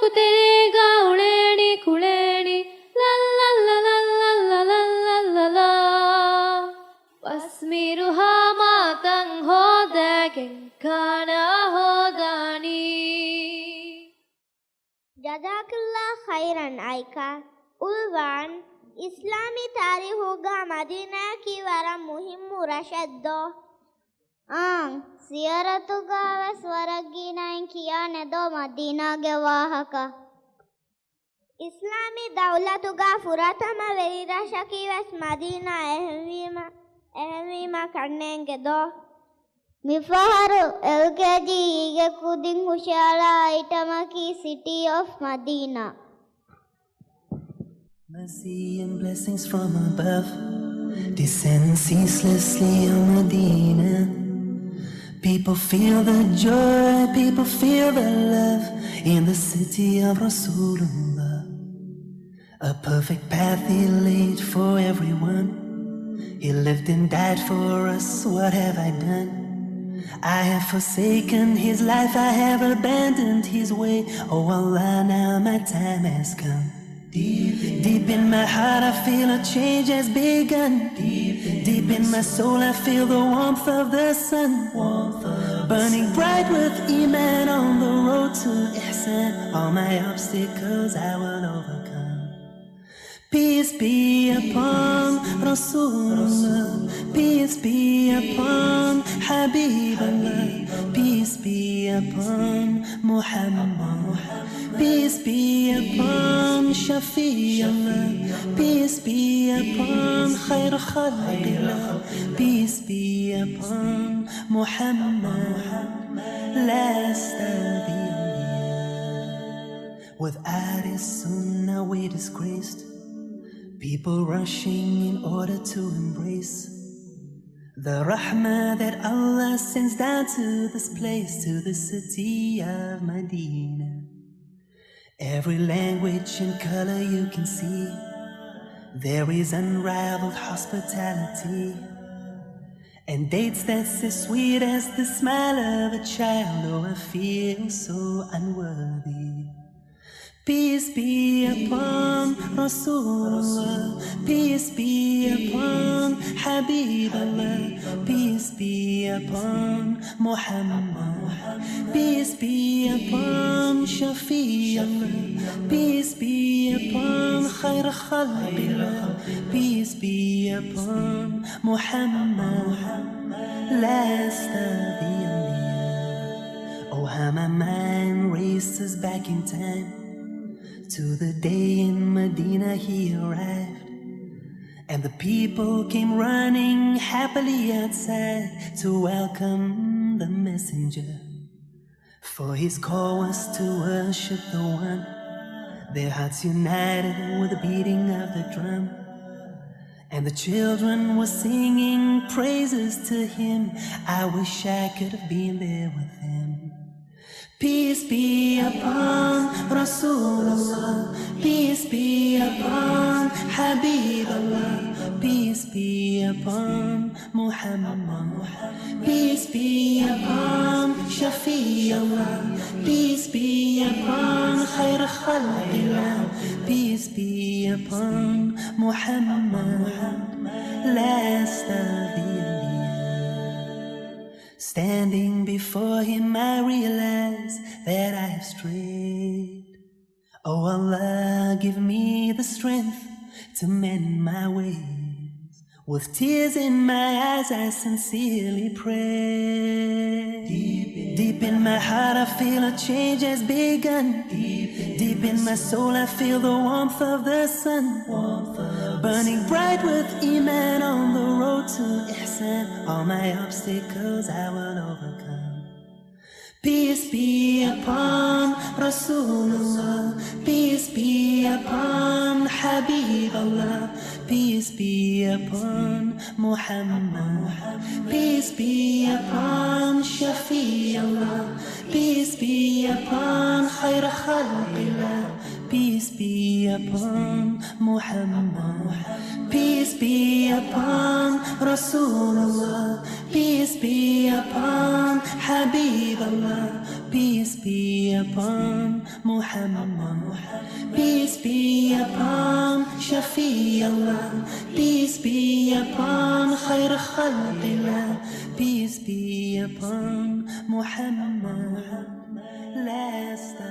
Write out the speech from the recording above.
कुतेरेगा उड़ेणी कुड़ेणी La La La La La La La La La La wasmiruha matang hodagen kana hodani. Jazakallah khairan Aika. Ulwan Islami tarihuga Madina ki wara muhimmu rashaddo. Siyaratuga waswaraginain kiyane do Madina ge wahaka. Islami dawlatuga furatama verirashaki was Madina ehvima kannenge do. Mifaharu LKG ige kudin hushala itamaki city of Madina. Mercy and blessings from above descend ceaselessly on Medina. People feel the joy, people feel the love in the city of Rasulullah. A perfect path he laid for everyone. He lived and died for us, what have I done? I have forsaken his life, I have abandoned his way. Oh Allah, now my time has come. Deep in my heart I feel a change has begun. Deep in my soul I feel the warmth of the sun, burning bright with Iman on the road to Ihsan. All my obstacles I will overcome. Peace be upon Rasulullah, peace be upon Habiballah, peace be upon Muhammad, peace be upon Shafi'ullah, peace be upon Khair Khalqillah, peace be upon Muhammad, last of the Anbiya. Without his sunnah we disgraced, people rushing in order to embrace the rahmah that Allah sends down to this place, to the city of Medina. Every language and color you can see, there is unrivaled hospitality, and dates that's as sweet as the smile of a child. Oh, I feel so unworthy. Peace be upon Rasulullah, peace be upon Habiballah, peace be upon Muhammad, peace be upon Shafi'ullah, peace be upon Khair Khalqillah, peace be upon Muhammad, last of the Anbiya. Oh, how my mind races back in time to the day in Medina he arrived, and the people came running happily outside to welcome the messenger. For his call was to worship the one, their hearts united with the beating of the drum, and the children were singing praises to him. I wish I could have been there with him. Peace be upon Rasulullah, peace be upon Habiballah, peace be upon Muhammad, peace be upon Shafi'ullah, peace be upon Khair Khalqillah, peace be upon Muhammad, last of the Standing before him I realize that I have strayed. Oh Allah, give me the strength to mend my ways. With tears in my eyes I sincerely pray. Deep in my heart I feel a change has begun. Deep in my soul I feel the warmth of the sun, burning bright with Iman on the road to Ihsan. All my obstacles I will overcome. Peace be upon Rasulullah, peace be upon Habiballah, peace be upon Muhammad, peace be upon Shafi'ullah, peace be upon Khair Khalqillah, peace be upon Muhammad, peace be upon Rasulullah, peace be upon Habiballah, peace be upon Muhammad. Peace be upon Shafi Allah. Peace be upon Khair Khalqillah. Peace be upon Muhammad. Last